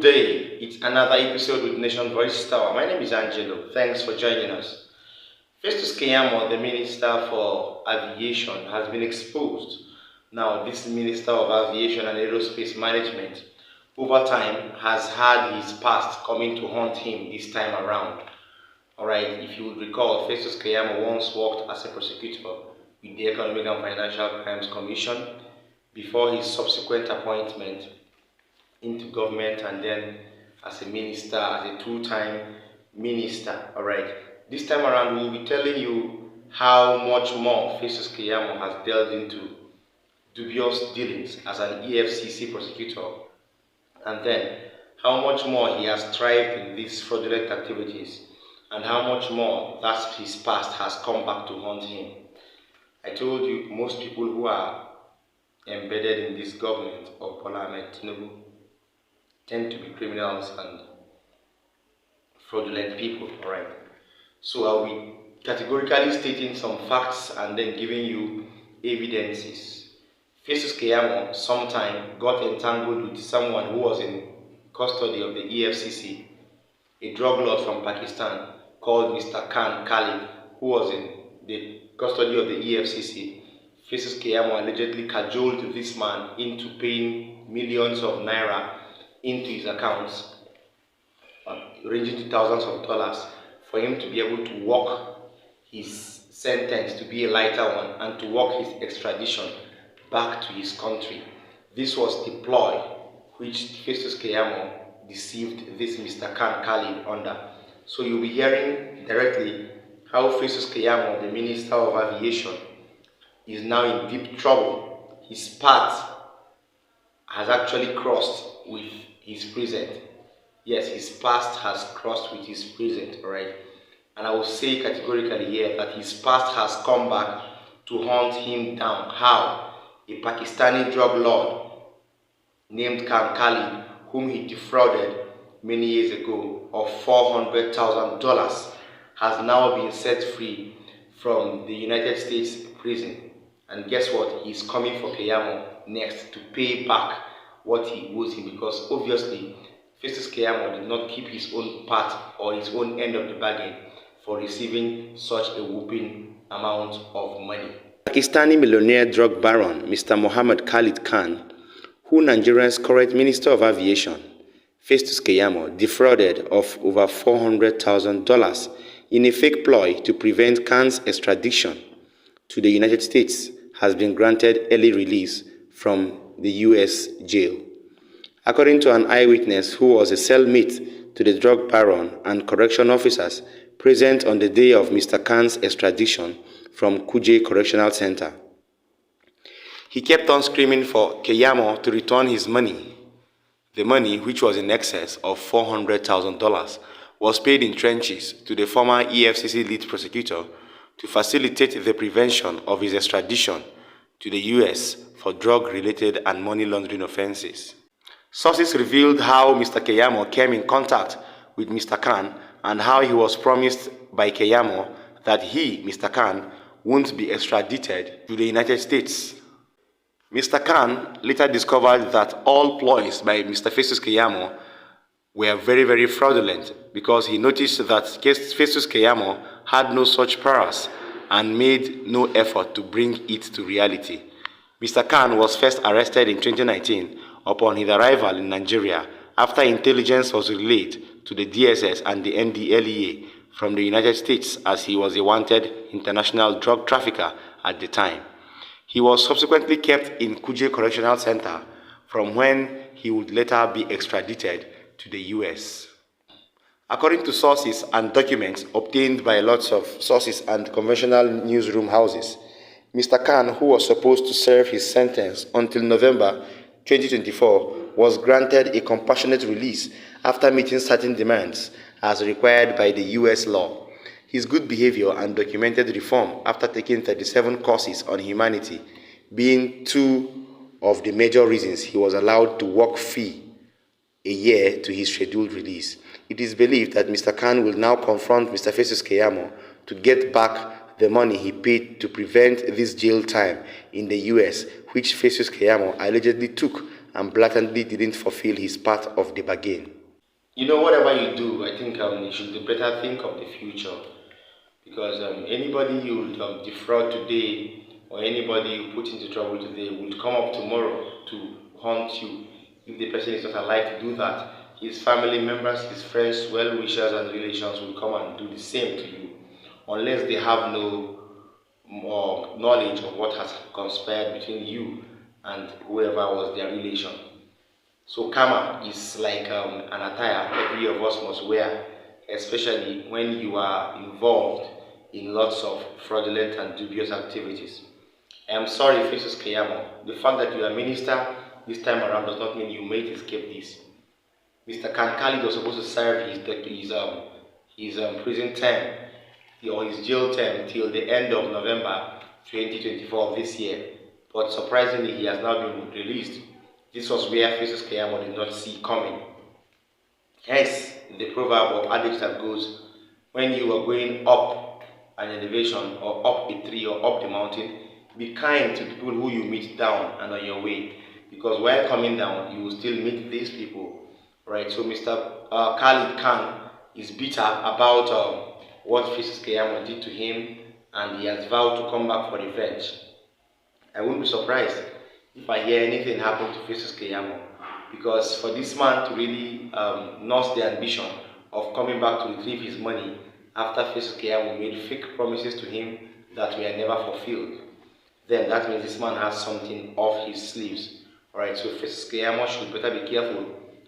day. It's another episode with Nation Voice Tower. My name is Angelo. Thanks for joining us. Festus Keyamu, the Minister for Aviation, has been exposed. Now, this Minister of Aviation and Aerospace Management, over time, has had his past coming to haunt him this time around. Alright, if you would recall, Festus Keyamu once worked as a prosecutor with the Economic and Financial Crimes Commission before his subsequent appointment into government, and then as a minister, as a two-time minister. Alright, this time around we'll be telling you how much more Festus Keyamu has delved into dubious dealings as an EFCC prosecutor, and then how much more he has thrived in these fraudulent activities, and how much more that his past has come back to haunt him. I told you, most people who are embedded in this government of Bola Ahmed Tinubu tend to be criminals and fraudulent people. Alright, so I'll be categorically stating some facts and then giving you evidences. Festus Keyamu sometime got entangled with someone who was in custody of the EFCC, a drug lord from Pakistan called Mr. Khan Khalid, who was in the custody of the EFCC. Festus Keyamu allegedly cajoled this man into paying millions of naira into his accounts, ranging to thousands of dollars, for him to be able to work his sentence to be a lighter one and to work his extradition back to his country. This was the ploy which Festus Keyamu deceived this Mr. Khan Khalid under. So you'll be hearing directly how Festus Keyamu, the Minister of Aviation, is now in deep trouble. His path has actually crossed with his present. Yes, his past has crossed with his present, alright? And I will say categorically here that his past has come back to hunt him down. How? A Pakistani drug lord named Khan Khalid, whom he defrauded many years ago of $400,000, has now been set free from the United States prison. And guess what? He's coming for Keyamu next to pay back what he owes him, because obviously Festus Keyamu did not keep his own part or his own end of the bargain for receiving such a whooping amount of money. Pakistani millionaire drug baron Mr. Mohammed Khalid Khan, who Nigeria's current Minister of Aviation, Festus Keyamu, defrauded of over $400,000 in a fake ploy to prevent Khan's extradition to the United States, has been granted early release from the U.S. jail. According to an eyewitness who was a cellmate to the drug baron and correction officers present on the day of Mr. Khan's extradition from Kuje Correctional Center, he kept on screaming for Keyamu to return his money. The money, which was in excess of $400,000, was paid in trenches to the former EFCC lead prosecutor to facilitate the prevention of his extradition to the U.S. for drug-related and money laundering offenses. Sources revealed how Mr. Keyamu came in contact with Mr. Khan and how he was promised by Keyamu that he, Mr. Khan, won't be extradited to the United States. Mr. Khan later discovered that all ploys by Mr. Festus Keyamu were very fraudulent, because he noticed that Festus Keyamu had no such prowess and made no effort to bring it to reality. Mr. Khan was first arrested in 2019 upon his arrival in Nigeria after intelligence was relayed to the DSS and the NDLEA from the United States, as he was a wanted international drug trafficker at the time. He was subsequently kept in Kuje Correctional Center, from when he would later be extradited to the US. According to sources and documents obtained by lots of sources and conventional newsroom houses, Mr. Khan, who was supposed to serve his sentence until November 2024, was granted a compassionate release after meeting certain demands as required by the US law. His good behavior and documented reform after taking 37 courses on humanity being two of the major reasons he was allowed to work free a year to his scheduled release. It is believed that Mr. Khan will now confront Mr. Festus Keyamu to get back the money he paid to prevent this jail time in the US, which Festus Keyamu allegedly took and blatantly didn't fulfill his part of the bargain. You know, whatever you do, I think you should better think of the future, because anybody you defraud today or anybody you put into trouble today will come up tomorrow to haunt you. If the person is not alive to do that, his family members, his friends, well-wishers and relations will come and do the same to you, unless they have no more knowledge of what has conspired between you and whoever was their relation. So karma is like an attire every of us must wear, especially when you are involved in lots of fraudulent and dubious activities. I am sorry, Festus Keyamu. The fact that you are a minister this time around does not mean you may escape this. Mr. Khalid was supposed to serve his prison term or his jail term till the end of November 2024 of this year, but surprisingly he has now been released. This was where Festus Keyamu did not see coming. Hence, the proverb or adage that goes, when you are going up an elevation or up a tree or up the mountain, be kind to people who you meet down and on your way, because while coming down, you will still meet these people, right? So Mr. Khalid Khan is bitter about what Festus Keyamu did to him, and he has vowed to come back for revenge. I wouldn't be surprised if I hear anything happen to Festus Keyamu, because for this man to really nurse the ambition of coming back to retrieve his money after Festus Keyamu made fake promises to him that were never fulfilled, then that means this man has something off his sleeves. Alright, so Festus Keyamu should better be careful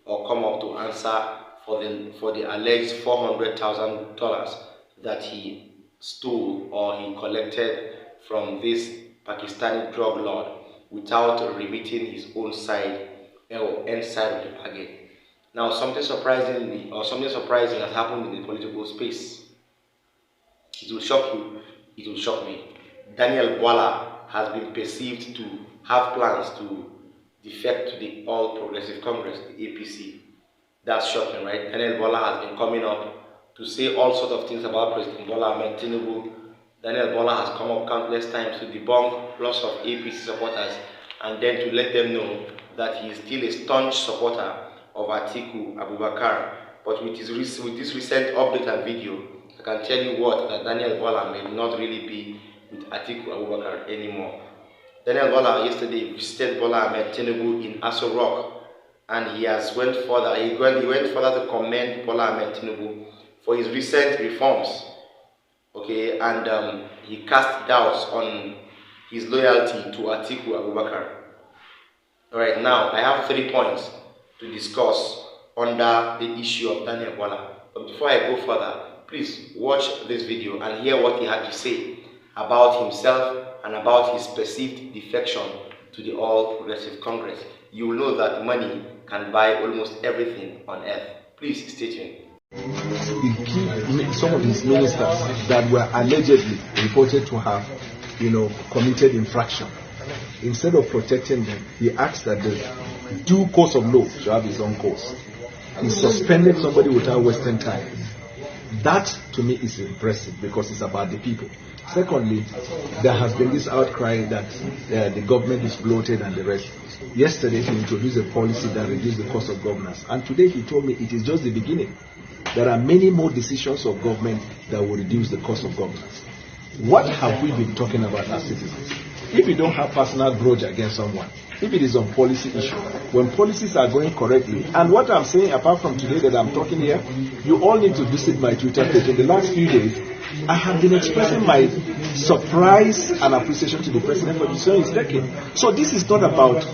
or come up to answer for the alleged $400,000 that he stole or he collected from this Pakistani drug lord without remitting his own side or end side of the bargain. Now, something surprising has happened in the political space. It will shock you, it will shock me. Daniel Bwala has been perceived to have plans to defect to the All Progressive Congress, the APC. That's shocking, right? Daniel Bwala has been coming up to say all sorts of things about President Bola Ahmed Tinubu. Daniel Bwala has come up countless times to debunk lots of APC supporters and then to let them know that he is still a staunch supporter of Atiku Abubakar. But with this recent update and video, I can tell you what, that Daniel Bwala may not really be with Atiku Abubakar anymore. Daniel Bwala yesterday visited Bola Ahmed Tinubu in Aso Rock, and he went further to commend Bola Ahmed Tinubu for his recent reforms. Okay, and he cast doubts on his loyalty to Atiku Abubakar. Alright, now I have 3 points to discuss under the issue of Daniel Bwala. But before I go further, please watch this video and hear what he had to say about himself and about his perceived defection to the All Progressive Congress. You will know that money can buy almost everything on earth. Please stay tuned. He killed some of his ministers that were allegedly reported to have, committed infraction. Instead of protecting them, he asked that the due course of law should have its own course. He suspended somebody without wasting time. That, to me, is impressive because it's about the people. Secondly, there has been this outcry that the government is bloated and the rest. Yesterday, he introduced a policy that reduced the cost of governance. And today, he told me it is just the beginning. There are many more decisions of government that will reduce the cost of governance. What have we been talking about as citizens? If you don't have personal grudge against someone, if it is on policy issue, when policies are going correctly, and what I'm saying apart from today that I'm talking here, you all need to visit my Twitter page. In the last few days, I have been expressing my surprise and appreciation to the president for the decision he's taking. So this is not about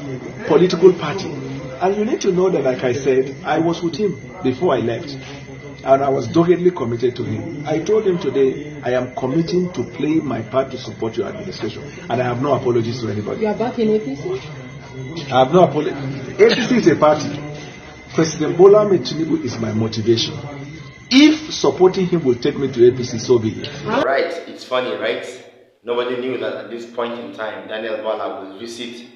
political party. And you need to know that, like I said, I was with him before I left. And I was doggedly committed to him. I told him today, I am committing to play my part to support your administration. And I have no apologies to anybody. You are back in APC? I have no apologies. APC is a party. President Bola Ahmed Tinubu is my motivation. If supporting him will take me to APC, so be it. Right, it's funny, right? Nobody knew that at this point in time, Daniel Bwala will visit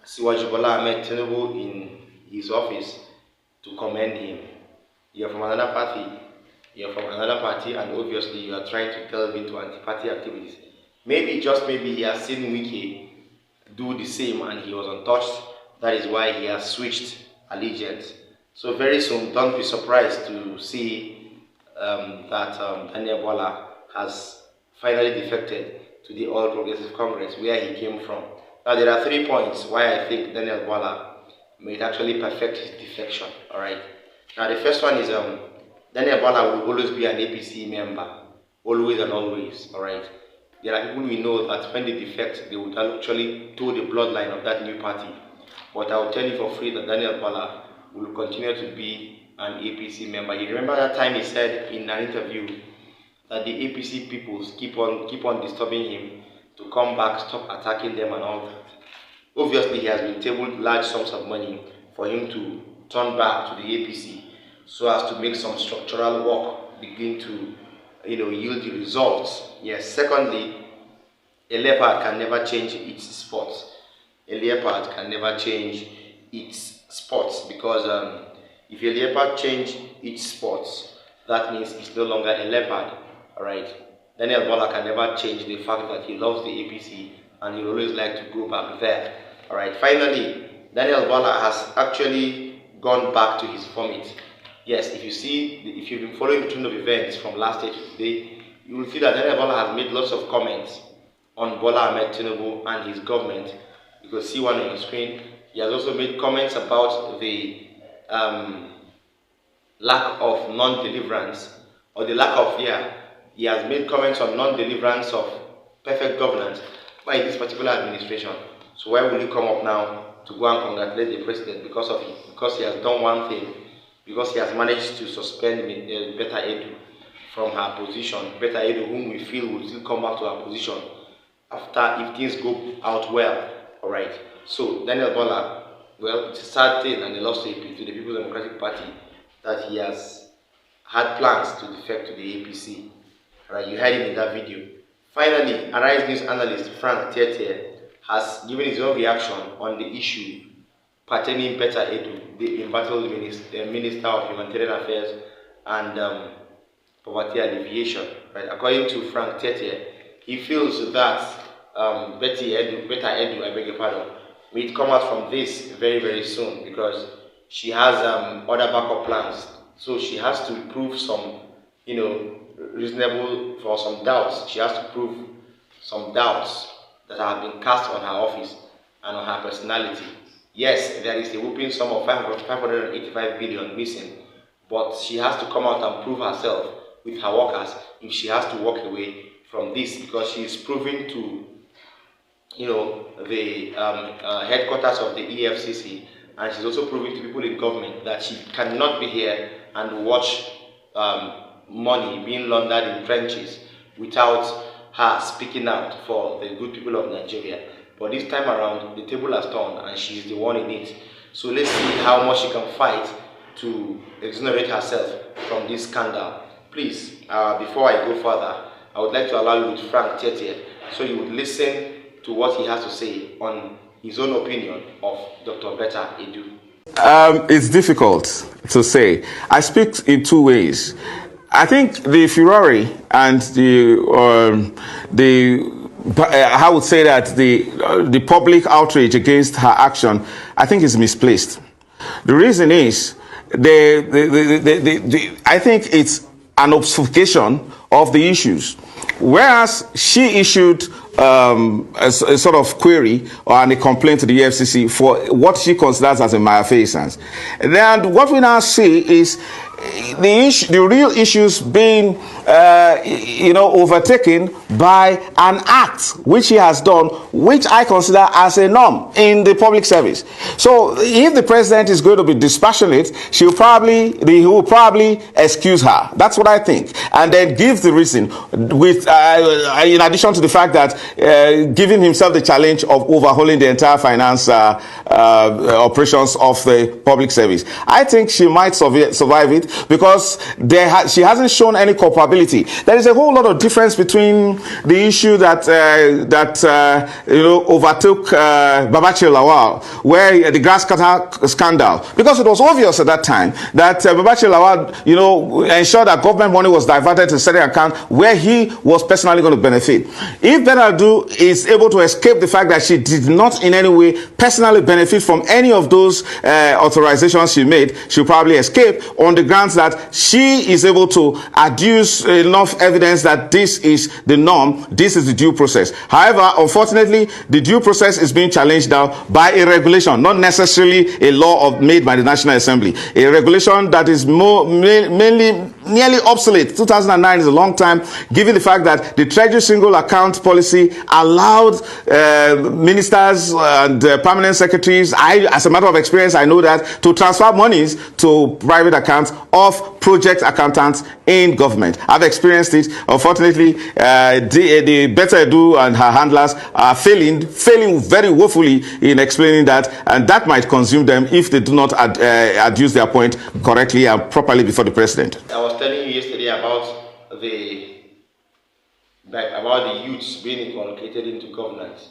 Siwaju Bola Ahmed Tinubu in his office to commend him. You're from another party, and obviously you are trying to delve into anti-party activities. Maybe, just maybe, he has seen Wiki do the same and he was untouched That is why he has switched allegiance. So very soon, don't be surprised to see that Daniel Bola has finally defected to the All Progressive Congress, where he came from. Now, there are 3 points why I think Daniel Bola may actually perfect his defection. All right. Now, the first one is Daniel Bola will always be an APC member, always and always. All right. There are people we know that when they defect, they would actually toe the bloodline of that new party. But I will tell you for free that Daniel Bola will continue to be an APC member. You remember that time he said in an interview that the APC peoples keep on disturbing him to come back, stop attacking them and all that. Obviously, he has been tabled large sums of money for him to turn back to the APC so as to make some structural work begin to yield the results. Yes. Secondly, a leopard can never change its spots. A leopard can never change its spots, because if a leopard change its spots, that means it's no longer a leopard. All right. Daniel Bola can never change the fact that he loves the APC and he always like to go back there. All right. Finally, Daniel Bola has actually gone back to his vomit. Yes, if you've been following the trend of events from last day to today, you will see that Daniel Bola has made lots of comments on Bola Ahmed Tinubu and his government. You can see one on your screen. He has also made comments about the lack of non-deliverance, or the lack of, he has made comments on non-deliverance of perfect governance by this particular administration. So why will you come up now to go and congratulate the president because he has done one thing, because he has managed to suspend Betta Edu from her position, Betta Edu, whom we feel will still come back to her position after, if things go out well. All right. So Daniel Bola, well, it's a sad thing and a loss to the People's Democratic Party that he has had plans to defect to the APC. All right, you heard him in that video. Finally, Arise News analyst Frank Tietie has given his own reaction on the issue pertaining Betta Edu, the embattled Minister of Humanitarian Affairs and Poverty Alleviation. Right? According to Frank Tietie, he feels that Betta Edu, I beg your pardon, may come out from this very, very soon, because she has other backup plans. So she has to prove some, reasonable, for some doubts. She has to prove some doubts that have been cast on her office and on her personality. Yes, there is a whooping sum of 585 billion missing, but she has to come out and prove herself with her workers if she has to walk away from this, because she is proving to the headquarters of the EFCC, and she's also proving to people in government that she cannot be here and watch money being laundered in trenches without her speaking out for the good people of Nigeria. But this time around, the table has turned and she's the one in it. So let's see how much she can fight to exonerate herself from this scandal. Please, before I go further, I would like to allow you with Frank Tietie, so you would listen to what he has to say on his own opinion of Dr. Betta Edu. It's difficult to say. I speak in two ways. I think the furore and I would say that the public outrage against her action, I think, is misplaced. The reason is I think it's an obfuscation of the issues. Whereas she issued a sort of query or a complaint to the EFCC for what she considers as a malfeasance. Then what we now see is the real issues being overtaken by an act which he has done, which I consider as a norm in the public service. So if the president is going to be dispassionate, he will probably excuse her. That's what I think, and then give the reason, with in addition to the fact that giving himself the challenge of overhauling the entire finance operations of the public service. I think she might survive it. benefit because she hasn't shown any culpability. There is a whole lot of difference between the issue that overtook Babachir Lawal, where the grass cutter scandal, because it was obvious at that time that Babachir Lawal, ensured that government money was diverted to a certain account where he was personally going to benefit. If Benadu is able to escape the fact that she did not in any way personally benefit from any of those authorizations she made, she'll probably escape on the grounds that she is able to adduce enough evidence that this is the norm, this is the due process. However, unfortunately, the due process is being challenged now by a regulation, not necessarily a law made by the National Assembly. A regulation that is nearly obsolete. 2009 is a long time, given the fact that the Treasury single account policy allowed ministers and permanent secretaries, as a matter of experience, I know that, to transfer monies to private accounts of project accountants in government. I've experienced it. Unfortunately, the Better Edu and her handlers are failing very woefully in explaining that, and that might consume them if they do not adduce their point correctly and properly before the president. I was telling you yesterday about the youths being inculcated into governance.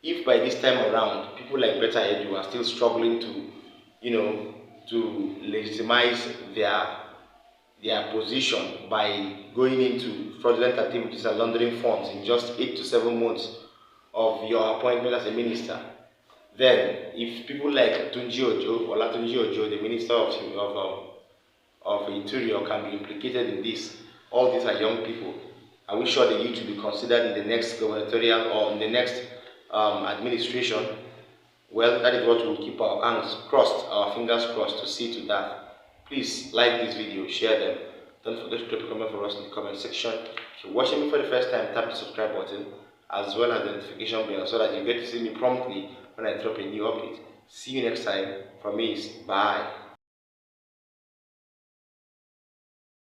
If by this time around people like Better Edu are still struggling to legitimize their position by going into fraudulent activities and laundering funds in just 8 to 7 months of your appointment as a minister, then if people like Tunji Ojo, the Minister of Interior, can be implicated in this, all these are young people. Are we sure the youth will be considered in the next gubernatorial or in the next administration? Well, that is what we'll keep our hands crossed, our fingers crossed to see to that. Please like this video, share them. Don't forget to drop a comment for us in the comment section. If you're watching me for the first time, tap the subscribe button as well as the notification bell so that you get to see me promptly when I drop a new update. See you next time. From me, bye.